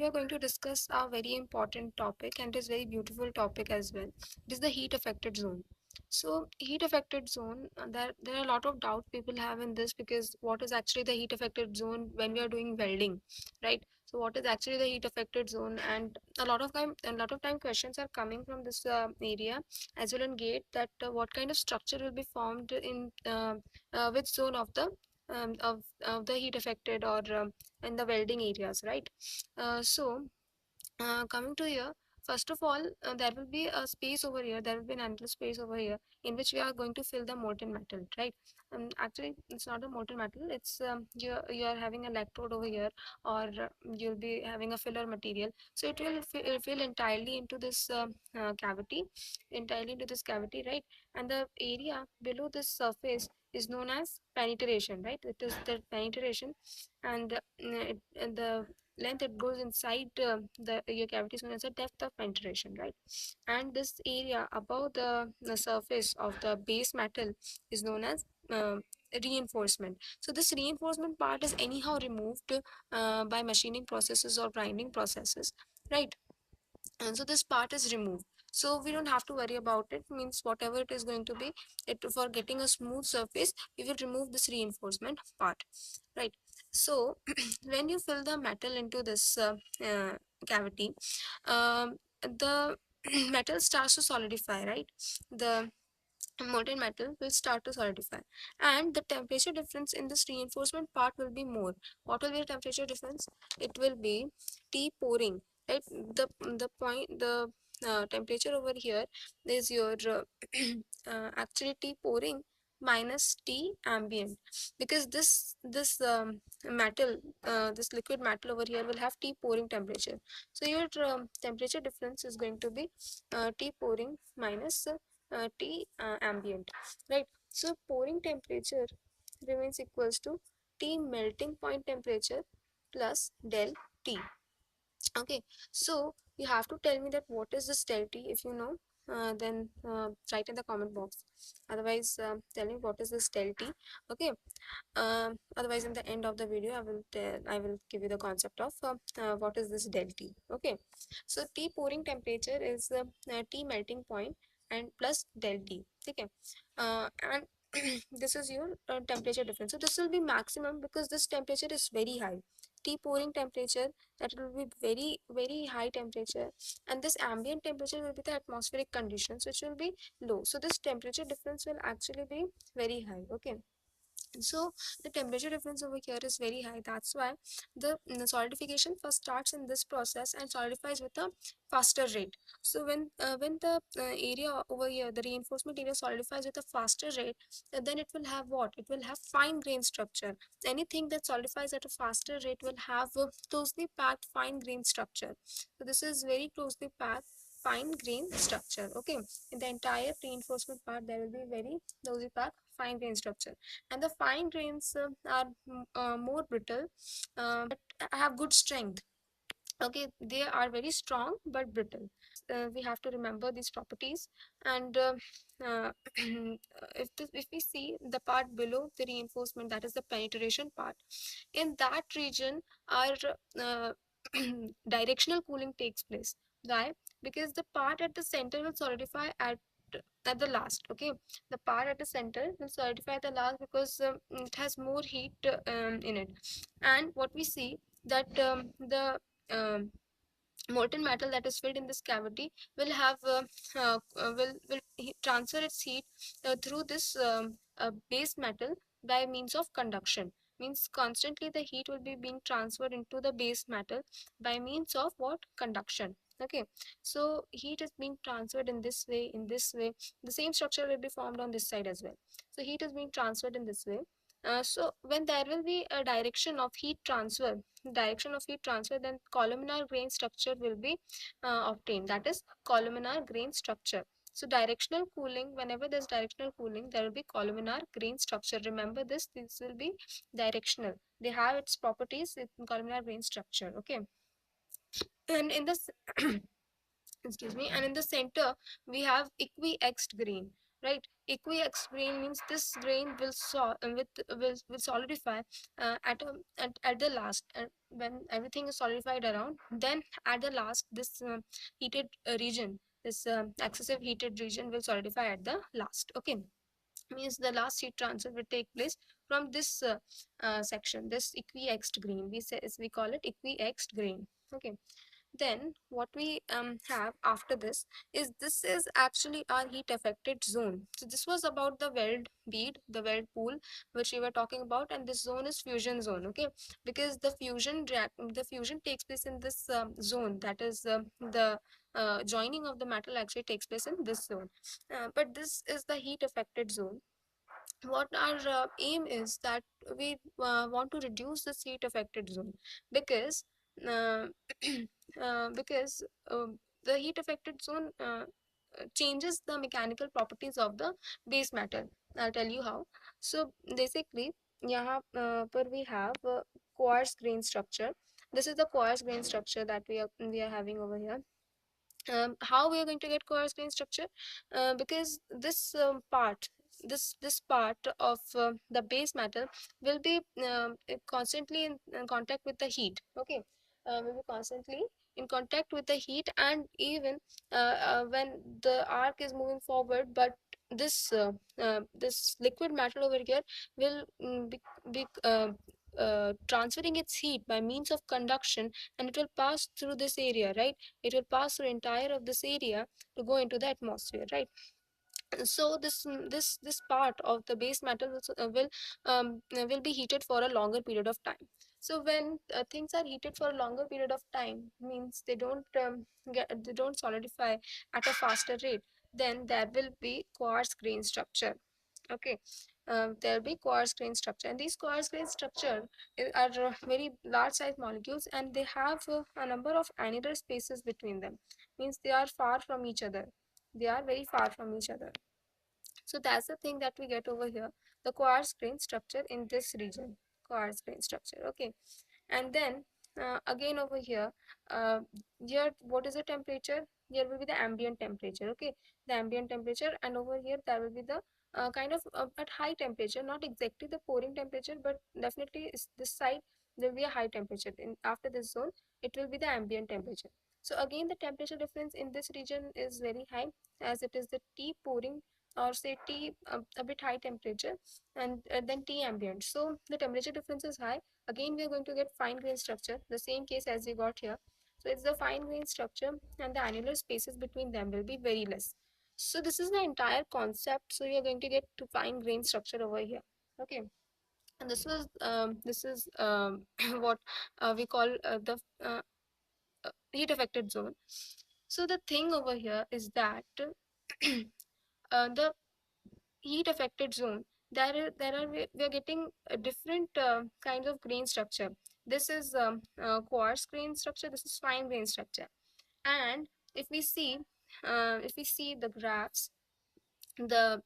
we are going to discuss a very important topic, and it is very beautiful topic as well. It is the heat affected zone. So heat affected zone, there are a lot of doubt people have in this, because what is actually the heat affected zone when we are doing welding, right? So what is actually the heat affected zone? And a lot of time questions are coming from this area as well in gate, that what kind of structure will be formed in which zone of the of the heat affected, or in the welding areas, right? Coming to here, first of all, there will be a space over here, there will be an angle space over here, in which we are going to fill the molten metal, right? Actually, it's not a molten metal, it's you are having an electrode over here, or you'll be having a filler material. So it will fill entirely into this cavity, right? And the area below this surface is known as penetration, right? It is the penetration, and the length it goes inside the your cavity is known as a depth of penetration, right? And this area above the surface of the base metal is known as reinforcement. So this reinforcement part is anyhow removed by machining processes or grinding processes, right? And so this part is removed, so we don't have to worry about it. Means whatever it is going to be, it for getting a smooth surface, we will remove this reinforcement part, right? So when you fill the metal into this cavity, the metal starts to solidify, right? The molten metal will start to solidify, and the temperature difference in this reinforcement part will be more. What will be the temperature difference? It will be T pouring, right? The temperature over here is your actually T pouring minus T ambient, because this liquid metal over here will have T pouring temperature. So your temperature difference is going to be T pouring minus T ambient, right? So pouring temperature remains equals to T melting point temperature plus del T. Okay, so you have to tell me that what is this del T. If you know, then write in the comment box. Otherwise, tell me what is this del T. Okay. Otherwise, in the end of the video, I will give you the concept of what is this del T. Okay, so T pouring temperature is T melting point and plus del T. Okay, and this is your temperature difference. So this will be maximum because this temperature is very high. T pouring temperature, that will be very high temperature, and this ambient temperature will be the atmospheric conditions, which will be low. So this temperature difference will actually be very high. Okay, so the temperature difference over here is very high. That's why the solidification first starts in this process and solidifies with a faster rate. So when the area over here, the reinforcement area solidifies with a faster rate, then it will have what? It will have fine grain structure. Anything that solidifies at a faster rate will have a closely packed fine grain structure. So this is very closely packed fine grain structure. Okay, in the entire reinforcement part, there will be very closely packed fine grain structure, and the fine grains are more brittle, but have good strength. Okay, they are very strong but brittle. We have to remember these properties. And uh, if we see the part below the reinforcement, that is the penetration part, in that region our uh, directional cooling takes place. Why? Because the part at the center will solidify at the last. Okay, the part at the center will solidify at the last, because it has more heat in it. And what we see, that the um, molten metal that is filled in this cavity will have transfer its heat through this base metal by means of conduction. Means constantly the heat will be being transferred into the base metal by means of what? Conduction. Okay, so heat is being transferred in this way, the same structure will be formed on this side as well. So heat is being transferred in this way. So when there will be a direction of heat transfer, then columnar grain structure will be obtained. That is columnar grain structure. So directional cooling, whenever there's directional cooling, there will be columnar grain structure. Remember this will be directional. They have its properties in columnar grain structure. Okay, and in this excuse me, and in the center we have equiaxed grain, right? Equinox grain means this grain will will solidify at the last, when everything is solidified around, then at the last this heated region, this excessive heated region will solidify at the last. Okay, means the last heat transfer will take place from this section, this equiexed grain, we call it equiexed grain. Okay, then what we have after this is actually our heat affected zone. So this was about the weld bead, the weld pool, which we were talking about, and this zone is fusion zone. Okay, because the fusion takes place in this zone, that is the joining of the metal actually takes place in this zone. But this is the heat affected zone. What our aim is that we want to reduce this heat affected zone, because uh, because the heat affected zone changes the mechanical properties of the base metal. I'll tell you how. So basically, यहाँ पर we have quartz grain structure. This is the quartz grain structure that we are having over here. How we are going to get coarse grain structure? Because this part of the base metal will be constantly in contact with the heat. Okay, will be constantly in contact with the heat, and even when the arc is moving forward, but this liquid metal over here will be transferring its heat by means of conduction, and it will pass through this area, right? It will pass through entire of this area to go into the atmosphere, right? So this part of the base metal will be heated for a longer period of time. So when things are heated for a longer period of time, means they don't solidify at a faster rate, then there will be quartz grain structure. Okay, there will be quartz grain structure, and these quartz grain structure are very large size molecules, and they have a number of annular spaces between them. Means they are far from each other. They are very far from each other. So that's the thing that we get over here, the quartz grain structure in this region, quartz grain structure. Okay, and then again over here, uh, here what is the temperature? Here will be the ambient temperature. Okay, the ambient temperature, and over here there will be the kind of at high temperature, not exactly the pouring temperature, but definitely is this side there will be a high temperature. In after this zone, it will be the ambient temperature. So again, the temperature difference in this region is very high, as it is the T pouring, or say T a bit high temperature, and then T ambient. So the temperature difference is high. Again, we are going to get fine grain structure, the same case as we got here. So it's the fine grain structure, and the annular spaces between them will be very less. So this is the entire concept. So we are going to get to fine grain structure over here. Okay, and this is what we call the heat affected zone. So the thing over here is that the heat affected zone, we are getting a different kinds of grain structure. This is coarse grain structure, this is fine grain structure. And if we see the graphs, the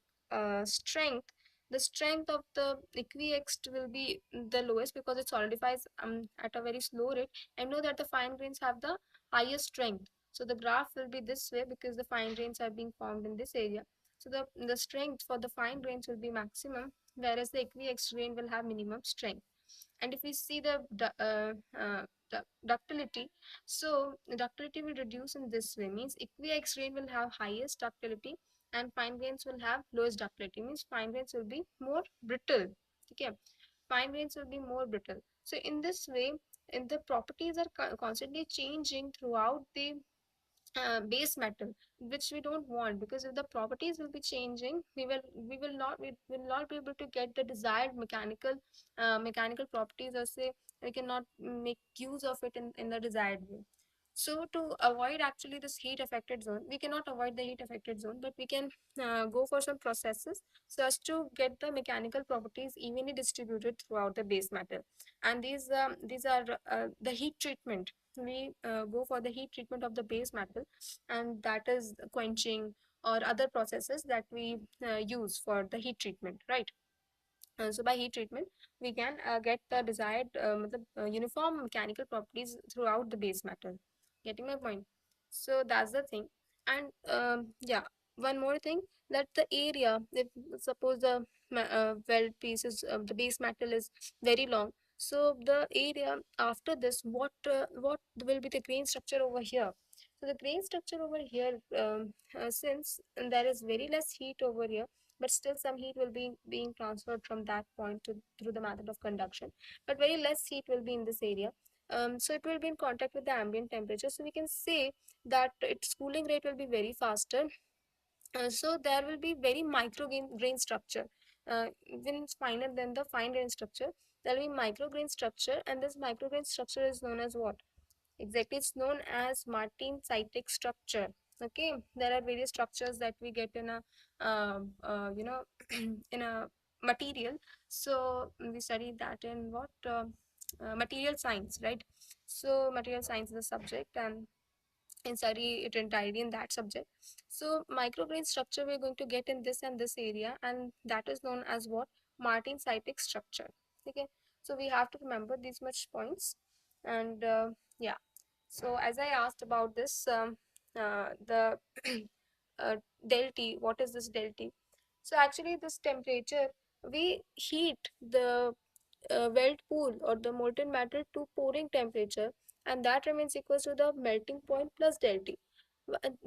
strength, the strength of the equiexed will be the lowest, because it solidifies at a very slow rate. I know that the fine grains have the highest strength, so the graph will be this way, because the fine grains are being formed in this area. So the strength for the fine grains will be maximum, whereas the equiexed grain will have minimum strength. And if we see the ductility, so the ductility will reduce in this way, means equiexed grain will have highest ductility, and fine grains will have lowest ductility, means fine grains will be more brittle. Okay, fine grains will be more brittle. So in this way, in the properties are constantly changing throughout the base metal, which we don't want, because if the properties will be changing, we will not be able to get the desired mechanical properties, or say we cannot make use of it in the desired way. So to avoid actually this heat affected zone, we cannot avoid the heat affected zone, but we can go for some processes so as to get the mechanical properties evenly distributed throughout the base metal. And these are the heat treatment. We go for the heat treatment of the base metal, and that is quenching or other processes that we use for the heat treatment, right? So by heat treatment, we can get the desired uniform mechanical properties throughout the base metal. Getting my point? So that's the thing. And yeah, one more thing. that the area, if suppose the weld piece is the base metal is very long, so the area after this, what will be the grain structure over here? So the grain structure over here, since there is very less heat over here, but still some heat will be being transferred from that point to through the method of conduction, but very less heat will be in this area. So it will be in contact with the ambient temperature, so we can say that its cooling rate will be very faster. So there will be very micro grain structure, even finer than the fine grain structure. There will be micro grain structure, and this micro grain structure is known as what? Exactly, it's known as Martin-Cytic structure. Okay, there are various structures that we get in a in a material. So we study that in what material science, right? So material science is a subject, and study it entirely in that subject. So micrograin structure we're going to get in this and this area, and that is known as what? Martin-Cytic structure. Okay, so we have to remember these much points. And yeah, so as I asked about this, the del T, what is this del T? So actually this temperature, we heat the weld pool or the molten metal to pouring temperature, and that remains equal to the melting point plus del T.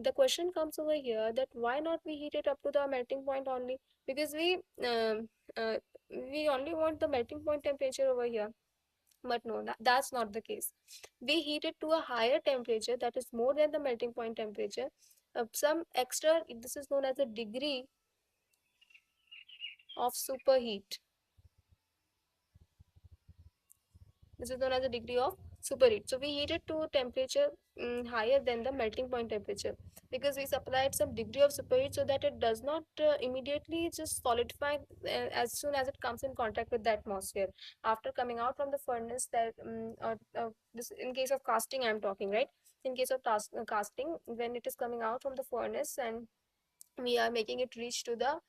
The question comes over here that why not we heat it up to the melting point only? Because we only want the melting point temperature over here. But no, that's not the case. We heat it to a higher temperature that is more than the melting point temperature. Some extra, this is known as a degree of superheat. This is known as a degree of superheat. So we heat it to a temperature higher than the melting point temperature, because we supplied some degree of superheat so that it does not immediately just solidify as soon as it comes in contact with the atmosphere. After coming out from the furnace, that this in case of casting I'm talking, right? In case of casting, when it is coming out from the furnace and we are making it reach to the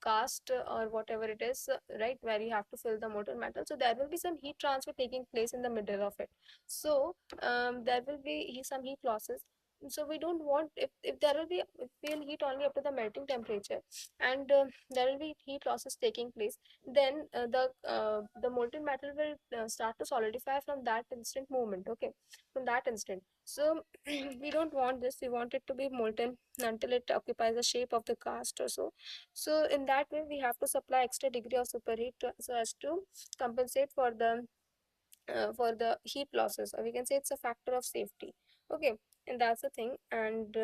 cast or whatever it is, right, where you have to fill the molten metal, so there will be some heat transfer taking place in the middle of it. So there will be some heat losses. So we don't want, if there will be, if we'll heat only up to the melting temperature, and there will be heat losses taking place, then the molten metal will start to solidify from that instant movement. Okay, from that instant. So we don't want this, we want it to be molten until it occupies the shape of the cast or so. So in that way we have to supply extra degree of superheat so as to compensate for the heat losses, or we can say it's a factor of safety. Okay, and that's the thing. And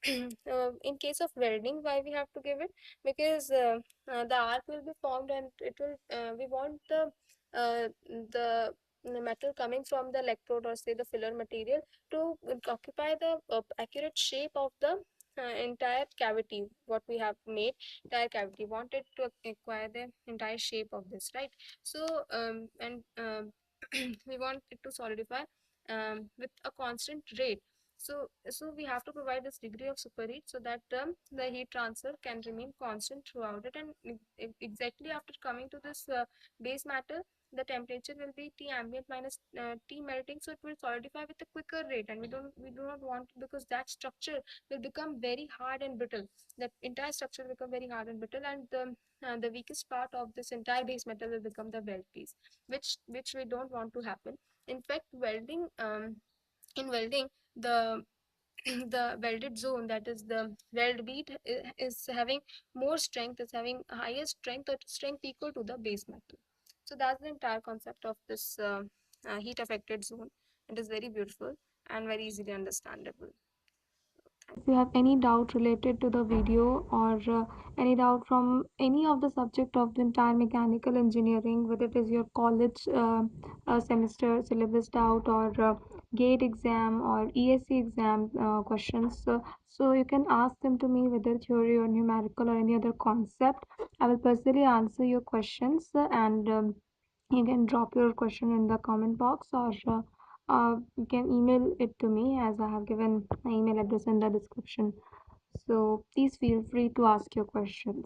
in case of welding, why we have to give it? Because the arc will be formed, and it will we want uh, the the metal coming from the electrode, or say the filler material, to occupy the accurate shape of the entire cavity what we have made. Entire cavity wanted to acquire the entire shape of this, right? So and we want it to solidify with a constant rate. So we have to provide this degree of superheat so that the heat transfer can remain constant throughout it. And exactly after coming to this base matter, the temperature will be T ambient minus T melting, so it will solidify with a quicker rate. And we do not want, because that structure will become very hard and brittle. That entire structure will become very hard and brittle, and the weakest part of this entire base metal will become the weld piece, which we don't want to happen. In fact, in welding, the the welded zone, that is the weld bead, is having more strength, is having higher strength, or strength equal to the base metal. So that's the entire concept of this heat affected zone. It is very beautiful and very easily understandable. If you have any doubt related to the video, or any doubt from any of the subject of the entire mechanical engineering, whether it is your college semester syllabus doubt, or gate exam or ESC exam questions, so you can ask them to me, whether theory or numerical or any other concept. I will personally answer your questions, and you can drop your question in the comment box, or you can email it to me, as I have given my email address in the description. So please feel free to ask your questions.